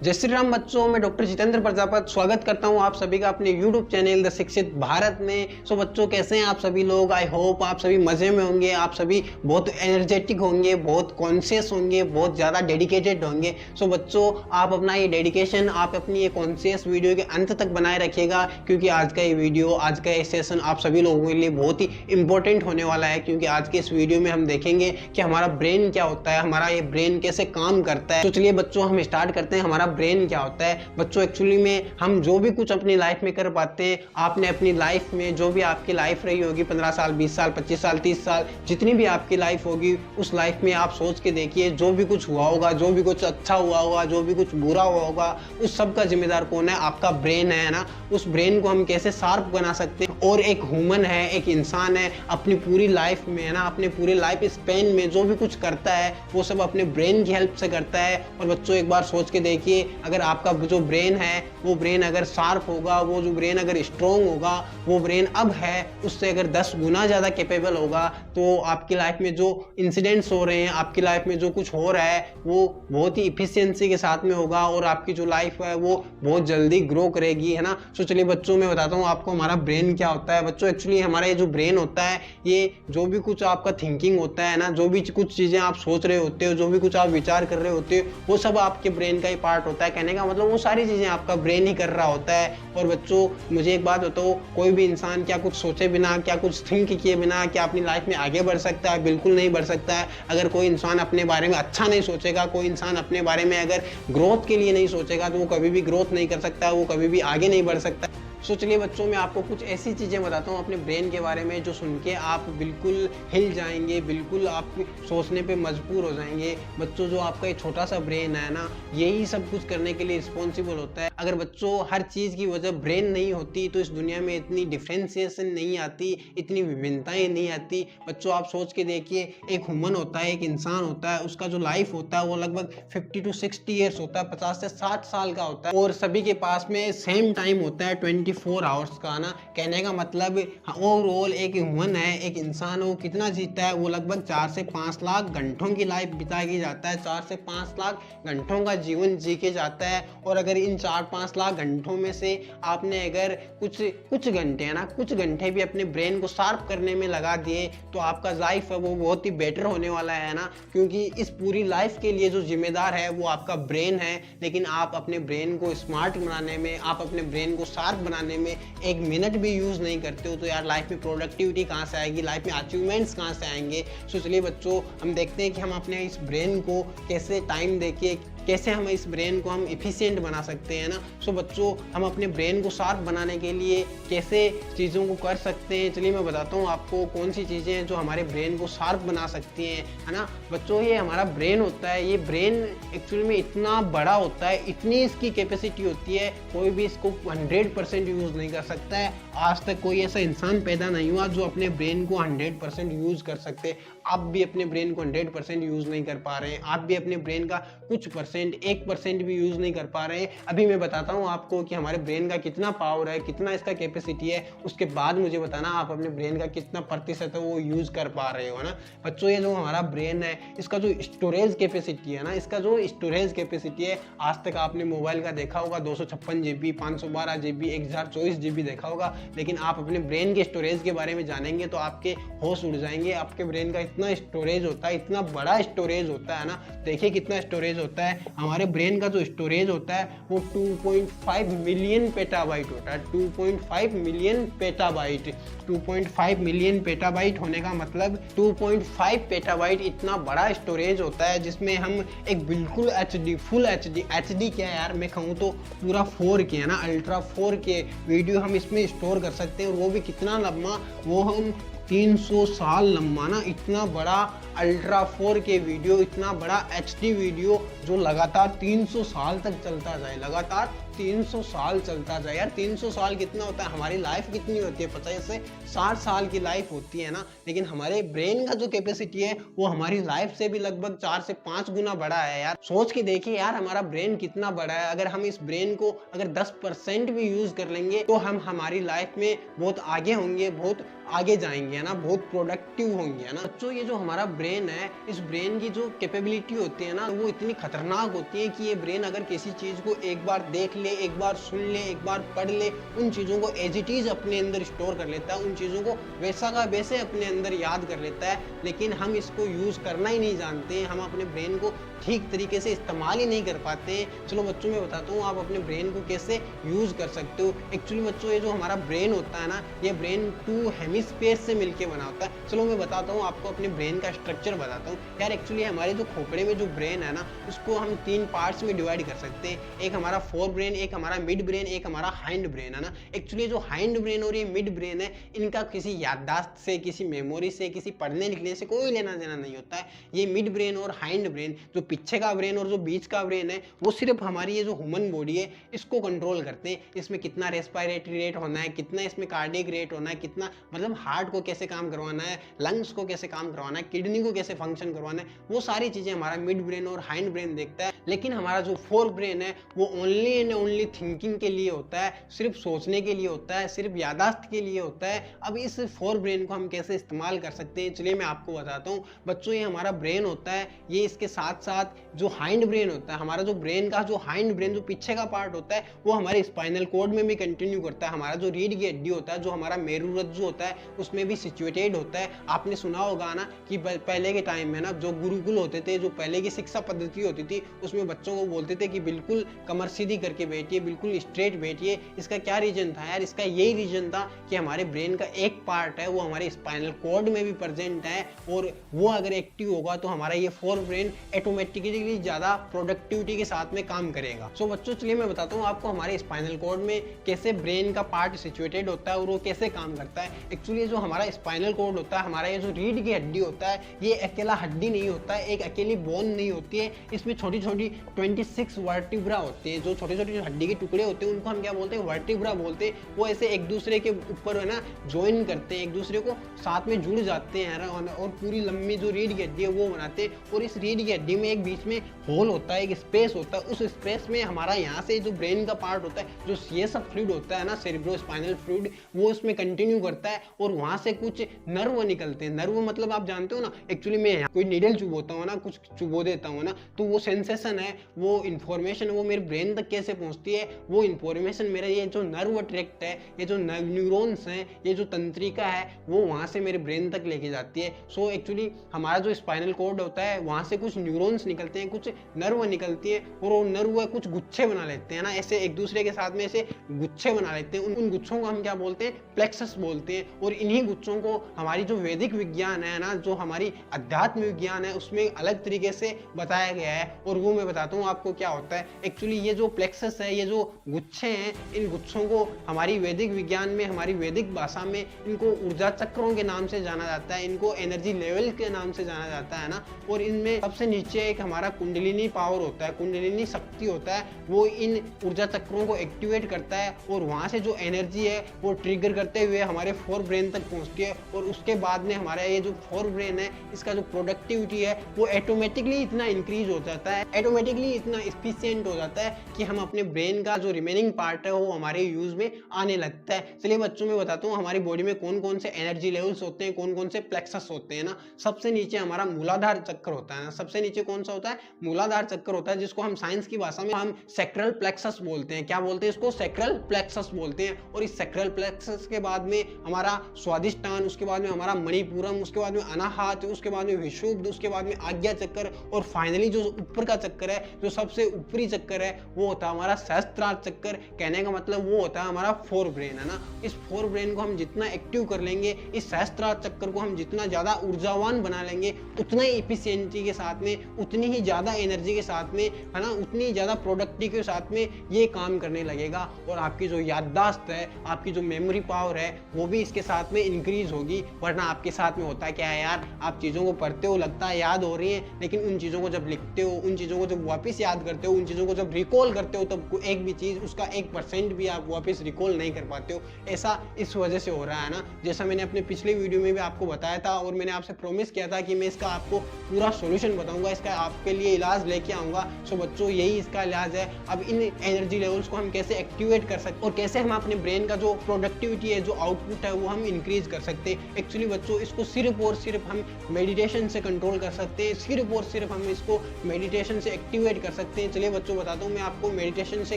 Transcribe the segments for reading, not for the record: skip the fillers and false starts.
जय श्री राम बच्चों, मैं डॉक्टर जितेंद्र प्रजापति स्वागत करता हूं आप सभी का अपने YouTube चैनल द शिक्षित भारत में। सो बच्चों, कैसे हैं आप सभी लोग? आई होप आप सभी मज़े में होंगे, आप सभी बहुत एनर्जेटिक होंगे, बहुत कॉन्शियस होंगे, बहुत ज़्यादा डेडिकेटेड होंगे। सो बच्चों, आप अपना ये डेडिकेशन, आप अपनी ये कॉन्शियस वीडियो के अंत तक बनाए रखिएगा, क्योंकि आज का ये वीडियो, आज का ये सेशन आप सभी लोगों के लिए बहुत ही इंपॉर्टेंट होने वाला है। क्योंकि आज के इस वीडियो में हम देखेंगे कि हमारा ब्रेन क्या होता है, हमारा ये ब्रेन कैसे काम करता है। तो चलिए बच्चों, हम स्टार्ट करते हैं। हमारा ब्रेन क्या होता है बच्चों? एक्चुअली में हम जो भी कुछ अपनी लाइफ में कर पाते हैं, आपने अपनी लाइफ में जो भी आपकी लाइफ रही होगी, 15 साल, 20 साल, 25 साल, 30 साल, जितनी भी आपकी लाइफ होगी, उस लाइफ में आप सोच के देखिए, जो भी कुछ हुआ होगा, जो भी कुछ अच्छा हुआ होगा, जो भी कुछ बुरा हुआ होगा, उस सब का जिम्मेदार कौन है? आपका ब्रेन है ना। उस ब्रेन को हम कैसे शार्प बना सकते हैं? और एक ह्यूमन है, एक इंसान है, अपनी पूरी लाइफ में है ना, अपने पूरे लाइफ स्पेन में जो भी कुछ करता है वो सब अपने ब्रेन की हेल्प से करता है। और बच्चों, एक बार सोच के देखिए, अगर आपका जो ब्रेन है वो ब्रेन अगर शार्प होगा, वो जो ब्रेन अगर स्ट्रॉन्ग होगा, वो ब्रेन अब है उससे अगर 10 गुना ज़्यादा कैपेबल होगा, तो आपकी लाइफ में जो इंसिडेंट्स हो रहे हैं, आपकी लाइफ में जो कुछ हो रहा है, वो बहुत ही इफिशियंसी के साथ में होगा और आपकी जो लाइफ है वो बहुत जल्दी ग्रो करेगी, है ना। सो चलिए बच्चों, मैं बताता हूँ आपको हमारा ब्रेन क्या होता है। बच्चों, एक्चुअली हमारा ये जो ब्रेन होता है, ये जो भी कुछ आपका थिंकिंग होता है ना, जो भी कुछ चीज़ें आप सोच रहे होते हो, जो भी कुछ आप विचार कर रहे होते हो, वो सब आपके ब्रेन का ही पार्ट होता है। कहने का मतलब वो सारी चीज़ें आपका ब्रेन ही कर रहा होता है। और बच्चों, मुझे एक बात बताओ, कोई भी इंसान क्या कुछ सोचे बिना, क्या कुछ थिंक किए बिना क्या अपनी लाइफ में आगे बढ़ सकता है? बिल्कुल नहीं बढ़ सकता है। अगर कोई इंसान अपने बारे में अच्छा नहीं सोचेगा, कोई इंसान अपने बारे में अगर ग्रोथ के लिए नहीं सोचेगा, तो वो कभी भी ग्रोथ नहीं कर सकता, वो कभी भी आगे नहीं बढ़ सकता। सो चलिए बच्चों, मैं आपको कुछ ऐसी चीज़ें बताता हूँ अपने ब्रेन के बारे में, जो सुन के आप बिल्कुल हिल जाएंगे, बिल्कुल आप सोचने पे मजबूर हो जाएंगे। बच्चों, जो आपका ये छोटा सा ब्रेन है ना, यही सब कुछ करने के लिए रिस्पॉन्सिबल होता है। अगर बच्चों हर चीज़ की वजह ब्रेन नहीं होती, तो इस दुनिया में इतनी डिफ्रेंसिएशन नहीं आती, इतनी विभिन्नताएँ नहीं आती। बच्चों, आप सोच के देखिए, एक ह्यूमन होता है, एक इंसान होता है, उसका जो लाइफ होता है वो लगभग 50 to 60 ईयर्स होता है, 50 से 60 साल का होता है। और सभी के पास में सेम टाइम होता है 24 आवर्स का ना। कहने का मतलब ओवरऑल एक ह्यूमन है, एक इंसान, वो कितना जीता है? वो लगभग 4 से 5 लाख घंटों की लाइफ बिता के जाता है, 4 से 5 लाख घंटों का जीवन जी के जाता है। और अगर इन 4-5 लाख घंटों में से आपने अगर कुछ घंटे है ना, कुछ घंटे भी अपने ब्रेन को शार्प करने में लगा दिए, तो आपका लाइफ है वो बहुत ही बेटर होने वाला है ना। क्योंकि इस पूरी लाइफ के लिए जो जिम्मेदार है वो आपका ब्रेन है। लेकिन आप अपने ब्रेन को स्मार्ट बनाने में, आप अपने ब्रेन को शार्प बनाने में 1 मिनट भी यूज़ नहीं करते हो, तो यार लाइफ में प्रोडक्टिविटी कहाँ से आएगी, लाइफ में अचीवमेंट्स कहाँ से आएंगे? सो चलिए बच्चों, हम देखते हैं कि हम अपने इस ब्रेन को कैसे टाइम देके, कैसे हम इस ब्रेन को हम इफ़िशिएंट बना सकते हैं ना। सो बच्चों, हम अपने ब्रेन को शार्प बनाने के लिए कैसे चीज़ों को कर सकते हैं, चलिए मैं बताता हूँ आपको कौन सी चीज़ें हैं जो हमारे ब्रेन को शार्प बना सकती हैं, है ना। बच्चों, ये हमारा ब्रेन होता है, ये ब्रेन एक्चुअली में इतना बड़ा होता है, इतनी इसकी कैपेसिटी होती है, कोई भी इसको 100% यूज़ नहीं कर सकता है। आज तक कोई ऐसा इंसान पैदा नहीं हुआ जो अपने ब्रेन को 100% यूज़ कर सकते। आप भी अपने ब्रेन को 100% यूज़ नहीं कर पा रहे हैं, आप भी अपने ब्रेन का कुछ परसेंट, 1% भी यूज़ नहीं कर पा रहे हैं। अभी मैं बताता हूँ आपको कि हमारे ब्रेन का कितना पावर है, कितना इसका कैपेसिटी है, उसके बाद मुझे बताना आप अपने ब्रेन का कितना प्रतिशत है वो यूज़ कर पा रहे हो ना। बच्चों, ये जो हमारा ब्रेन है, इसका जो स्टोरेज कैपेसिटी है ना, इसका जो स्टोरेज कैपेसिटी है, आज तक आपने मोबाइल का देखा होगा 256 GB, 512 GB, 1024 GB देखा होगा। लेकिन आप अपने ब्रेन के स्टोरेज के बारे में जानेंगे तो आपके होश उड़ जाएंगे। आपके ब्रेन का इतना स्टोरेज होता है, इतना बड़ा स्टोरेज होता है ना। देखिए कितना स्टोरेज होता है। हमारे ब्रेन का जो स्टोरेज होता है वो 2.5 मिलियन पेटाबाइट होता है। 2.5 मिलियन पेटाबाइट, 2.5 मिलियन पेटाबाइट होने का मतलब 2.5 पेटाबाइट इतना बड़ा स्टोरेज होता है, जिसमें हम एक बिल्कुल HD, फुल HD क्या है यार, मैं कहूँ तो पूरा 4K है ना, अल्ट्रा 4K वीडियो हम इसमें स्टोर कर सकते हैं। और वो भी कितना लंबा, वो हम 300 साल लंबा ना, इतना बड़ा अल्ट्रा 4K वीडियो, इतना बड़ा HD वीडियो जो लगातार 300 साल तक चलता जाए, लगातार 300 साल चलता जाए। यार 300 साल कितना होता है, हमारी लाइफ कितनी होती है, 50 से 60 साल की लाइफ होती है ना। लेकिन हमारे ब्रेन का जो कैपेसिटी है वो हमारी लाइफ से भी लगभग 4 से 5 गुना बड़ा है। यार सोच के देखिए यार, हमारा ब्रेन कितना बड़ा है। अगर हम इस ब्रेन को अगर 10% भी यूज कर लेंगे तो हम हमारी लाइफ में बहुत आगे होंगे, बहुत आगे जाएंगे, है ना, बहुत प्रोडक्टिव होंगे, है ना। बच्चों ये जो हमारा ब्रेन है, इस ब्रेन की जो कैपेबिलिटी होती है ना, वो इतनी खतरनाक होती है कि ये ब्रेन अगर किसी चीज को एक बार देख ले, एक बार सुन ले, एक बार पढ़ ले, उन चीजों को एज इट इज अपने अंदर स्टोर कर लेता है, उन चीजों को वैसा का वैसे अपने अंदर याद कर लेता है। लेकिन हम इसको यूज करना ही नहीं जानते, हम अपने ब्रेन को ठीक तरीके से इस्तेमाल ही नहीं कर पाते हैं। चलो बच्चों मैं बताता हूँ आप अपने ब्रेन को कैसे यूज कर सकते हो। एक्चुअली बच्चों ये जो हमारा ब्रेन होता है ना, ये ब्रेन 2 हेमिस्फीयर्स से मिलके बना होता है। चलो मैं बताता हूँ आपको, अपने ब्रेन का स्ट्रक्चर बताता हूँ। यार एक्चुअली हमारे जो खोपड़े में जो ब्रेन है ना, उसको हम 3 पार्ट्स में डिवाइड कर सकते हैं। एक हमारा फोर ब्रेन, एक हमारा मिड ब्रेन, एक हमारा हाइंड ब्रेन, है ना। एक्चुअली जो हाइंड ब्रेन और ये मिड ब्रेन है, इनका किसी याददाश्त से, किसी मेमोरी से, किसी पढ़ने लिखने से कोई लेना देना नहीं होता है। ये मिड ब्रेन और हाइंड ब्रेन, जो पीछे का ब्रेन और जो बीच का ब्रेन है, वो सिर्फ हमारी ये जो ह्यूमन बॉडी है इसको कंट्रोल करते हैं। इसमें कितना रेस्पिरेटरी रेट होना है, कितना इसमें कार्डियक रेट होना है, कितना मतलब हार्ट को कैसे काम करवाना है, लंग्स को कैसे काम करवाना है, किडनी को कैसे फंक्शन करवाना है, वो सारी चीजें हमारा मिड ब्रेन और हाइंड ब्रेन देखता है। लेकिन हमारा जो फोर ब्रेन है वो ओनली एंड ओनली थिंकिंग के लिए होता है, सिर्फ सोचने के लिए होता है, सिर्फ यादाश्त के लिए होता है। अब इस फोर ब्रेन को हम कैसे इस्तेमाल कर सकते हैं, चलिए मैं आपको बताता हूँ। बच्चों ये हमारा ब्रेन होता है, ये इसके साथ साथ जो हाइंड ब्रेन होता है, हमारा जो ब्रेन का जो हाइंड ब्रेन जो पीछे का पार्ट होता है, वो हमारे स्पाइनल कॉर्ड में भी कंटिन्यू करता है। हमारा जो रीढ़ की हड्डी होता है, जो हमारा मेरुरज्जु होता है, उसमें भी सिचुएटेड होता है। आपने सुना होगा ना कि पहले के टाइम में ना जो गुरुकुल होते थे, जो पहले की शिक्षा पद्धति होती थी, उसमें बच्चों को बोलते थे कि बिल्कुल कमर सीधी करके बैठिए, बिल्कुल स्ट्रेट बैठिए। इसका क्या रीजन था यार? इसका यही रीजन था कि हमारे ब्रेन का एक पार्ट है वो हमारे स्पाइनल कॉर्ड में भी प्रेजेंट है, और वो अगर एक्टिव होगा तो हमारा ये फोर ब्रेन ऑटोमेटिकली ज्यादा प्रोडक्टिविटी के साथ में काम करेगा। सो बच्चों चलिए मैं बताता हूँ आपको हमारे स्पाइनल कॉर्ड में कैसे ब्रेन का पार्ट सिचुएटेड होता है और वो कैसे काम करता है। एक्चुअली जो हमारा स्पाइनल कॉर्ड होता है, हमारा ये जो रीढ़ की हड्डी होता है, ये अकेला हड्डी नहीं होता है, एक अकेली बोन नहीं होती है। इसमें छोटी छोटी 26 वर्टिब्रा होती है। जो छोटे छोटे हड्डी के टुकड़े होते हैं उनको हम क्या बोलते हैं? वर्टिब्रा बोलते हैं। वो ऐसे एक दूसरे के ऊपर है ना ज्वाइन करते हैं, एक दूसरे को साथ में जुड़ जाते हैं और पूरी लंबी जो रीढ़ की हड्डी है वो बनाते हैं। और इस रीढ़ की हड्डी में एक बीच में होल होता है, एक स्पेस होता है। उस स्पेस में हमारा यहाँ से जो ब्रेन का पार्ट होता है, जो ये सब फ्लूइड होता है ना, सेरेब्रोस्पाइनल फ्लूइड, वो इसमें कंटिन्यू करता है और वहां से कुछ नर्व निकलते हैं। नर्व मतलब आप जानते हो ना, एक्चुअली मैं यहाँ कोई नीडल चुभोता हूँ ना, कुछ चुभो देता हूँ ना, तो वो सेंसेशन है, वो इन्फॉर्मेशन वो मेरे ब्रेन तक कैसे पहुंचती है, वो इन्फॉर्मेशन मेरा ये जो नर्व ट्रैक्ट है, ये जो न्यूरॉन्स हैं, ये जो तंत्रिका है, वो वहां से मेरे ब्रेन तक लेके जाती है। सो एक्चुअली हमारा जो स्पाइनल कॉर्ड होता है, वहां से कुछ न्यूरॉन्स निकलते हैं, कुछ नर्व निकलती है, और वो नर्व कुछ गुच्छे बना लेते हैं ना, ऐसे एक दूसरे के साथ में ऐसे गुच्छे बना लेते हैं। उन गुच्छों को हम क्या बोलते हैं? प्लेक्सस बोलते हैं। और इन्हीं गुच्छों को हमारी जो वैदिक विज्ञान है ना, जो हमारी अध्यात्म विज्ञान है, उसमें अलग तरीके से बताया गया है, और वो मैं बताता हूँ आपको क्या होता है। एक्चुअली ये जो प्लेक्सस है, ये जो गुच्छे हैं, इन गुच्छों को हमारी वैदिक विज्ञान में, हमारी वैदिक भाषा में इनको ऊर्जा चक्रों के नाम से जाना जाता है, इनको एनर्जी लेवल के नाम से जाना जाता है ना। और इनमें सबसे नीचे एक हमारा कुंडलिनी पावर होता है, कुंडलिनी शक्ति होता है, वो इन ऊर्जा चक्रों को एक्टिवेट करता है, और वहां से जो एनर्जी है वो ट्रिगर करते हुए हमारे फोर ब्रेन तक पहुंचती है। और उसके बाद में हमारा ये जो फोर ब्रेन है, इसका जो प्रोडक्टिविटी है वो ऑटोमेटिकली इतना इंक्रीज हो जाता है, ऑटोमेटिकली इतना एफिशिएंट हो जाता है कि हम अपने ब्रेन का जो रिमेनिंग पार्ट है वो हमारे यूज में आने लगता है। चलिए बच्चों में बताता हूँ हमारी बॉडी में कौन कौन से एनर्जी लेवल्स होते हैं, कौन कौन से प्लेक्सस होते हैं ना। सबसे नीचे हमारा मूलाधार चक्र होता है ना, सबसे नीचे कौन सा होता है? मूलाधार चक्र होता है, जिसको हम साइंस की भाषा में हम सैक्रल प्लेक्सस बोलते हैं। क्या बोलते हैं इसको? सैक्रल प्लेक्सस बोलते हैं। और इस सैक्रल प्लेक्सस के बाद में हमारा स्वादिष्टान, उसके बाद में हमारा मणिपुरम, उसके बाद में अनाहत, उसके बाद में विशुद्ध, उसके बाद में आज्ञा चक्र, और फाइनली जो ऊपर का चक्कर है, जो सबसे ऊपरी चक्कर है, वो होता है हमारा सहस्त्रार चक्कर। कहने का मतलब वो होता है हमारा फोर ब्रेन, है ना। इस फोर ब्रेन को हम जितना एक्टिव कर लेंगे, इस सहस्त्रार चक्कर को हम जितना ज्यादा ऊर्जावान बना लेंगे, उतना ही इफिशिएंसी के साथ में, उतनी ही ज्यादा एनर्जी के साथ में, है ना, उतनी ज्यादा प्रोडक्टिविटी के साथ में ये काम करने लगेगा। और आपकी जो याददाश्त है, आपकी जो मेमोरी पावर है, वो भी इसके साथ में इंक्रीज होगी। वरना आपके साथ में होता क्या है यार, आप चीजों को पढ़ते हो, लगता है याद हो रही है, लेकिन उन चीजों को जब लिखते हो, उन चीजों को जब वापस याद करते हो, उन चीजों को जब रिकॉल करते हो, तब आपको एक भी चीज़ उसका 1% भी आप वापस रिकॉल नहीं कर पाते हो। ऐसा इस वजह से हो रहा है ना, जैसा मैंने अपने पिछले वीडियो में भी आपको बताया था और मैंने आपसे प्रॉमिस किया था कि मैं इसका आपको पूरा सॉल्यूशन बताऊंगा, इसका आपके लिए इलाज लेके आऊँगा। सो बच्चों, यही इसका इलाज है। अब इन एनर्जी लेवल्स को हम कैसे एक्टिवेट कर सकते और कैसे हम अपने ब्रेन का जो प्रोडक्टिविटी है, जो आउटपुट है, वो हम इंक्रीज कर सकते हैं। एक्चुअली बच्चों, इसको सिर्फ और सिर्फ हम मेडिटेशन से कंट्रोल कर सकते हैं, सिर्फ और सिर्फ हम इसको मेडिटेशन से एक्टिवेट कर सकते हैं। चलिए बच्चों, बताता हूँ मैं आपको मेडिटेशन से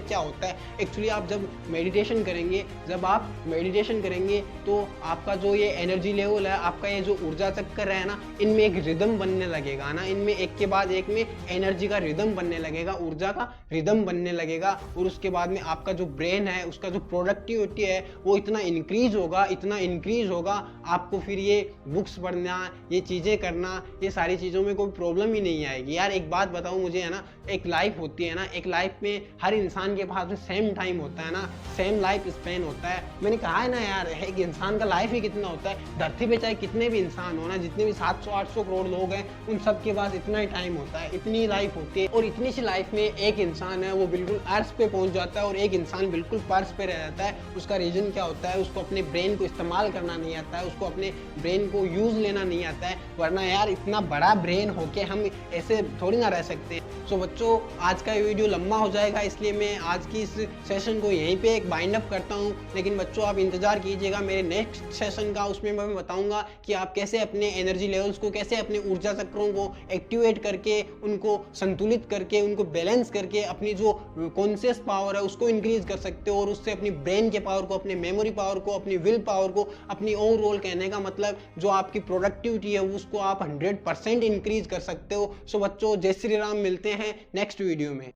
क्या होता है। एक्चुअली आप जब मेडिटेशन करेंगे तो आपका जो ये एनर्जी लेवल है, आपका ये जो ऊर्जा चक्कर है ना, इनमें एक रिदम बनने लगेगा ना, इनमें एक के बाद एक में एनर्जी का रिदम बनने लगेगा, ऊर्जा का रिदम बनने लगेगा। और उसके बाद में आपका जो ब्रेन है, उसका जो प्रोडक्टिविटी है, वो इतना इंक्रीज होगा, आपको फिर ये बुक्स पढ़ना, ये चीज़ें करना, ये सारी चीज़ों में कोई प्रॉब्लम ही नहीं आएगी। यार एक बात बताऊँ मुझे, है ना, एक लाइफ होती है ना, एक लाइफ में हर इंसान के पास में सेम टाइम होता है ना, सेम लाइफ स्पेन होता है। मैंने कहा है ना यार, एक इंसान का लाइफ ही कितना होता है। धरती पे चाहे कितने भी इंसान हो ना, जितने भी 700-800 करोड़ लोग हैं, उन सब के पास इतना ही टाइम होता है, इतनी लाइफ होती है। और इतनी सी लाइफ में एक इंसान है वो बिल्कुल अर्थ पे पहुंच जाता है और एक इंसान बिल्कुल पर्स पे रह जाता है। उसका रीजन क्या होता है? उसको अपने ब्रेन को इस्तेमाल करना नहीं आता है, उसको अपने ब्रेन को यूज लेना नहीं आता है। वरना यार, इतना बड़ा ब्रेन होके हम ऐसे थोड़ी ना रह सकते हैं। सो बच्चों, आज का वीडियो लंबा हो जाएगा, इसलिए मैं आज की इस सेशन को यहीं पे एक बाइंड अप करता हूँ। लेकिन बच्चों, आप इंतजार कीजिएगा मेरे नेक्स्ट सेशन का। उसमें मैं बताऊंगा कि आप कैसे अपने एनर्जी लेवल्स को, कैसे अपने ऊर्जा चक्रों को एक्टिवेट करके, उनको संतुलित करके, उनको बैलेंस करके अपनी जो कॉन्शियस पावर है उसको इंक्रीज कर सकते हो और उससे अपनी ब्रेन के पावर को, अपनी मेमोरी पावर को, अपनी विल पावर को, अपनी ओवरऑल, कहने का मतलब जो आपकी प्रोडक्टिविटी है उसको आप 100% इंक्रीज कर सकते हो। सो बच्चों, जय श्री राम, मिलते हैं नेक्स्ट वीडियो में।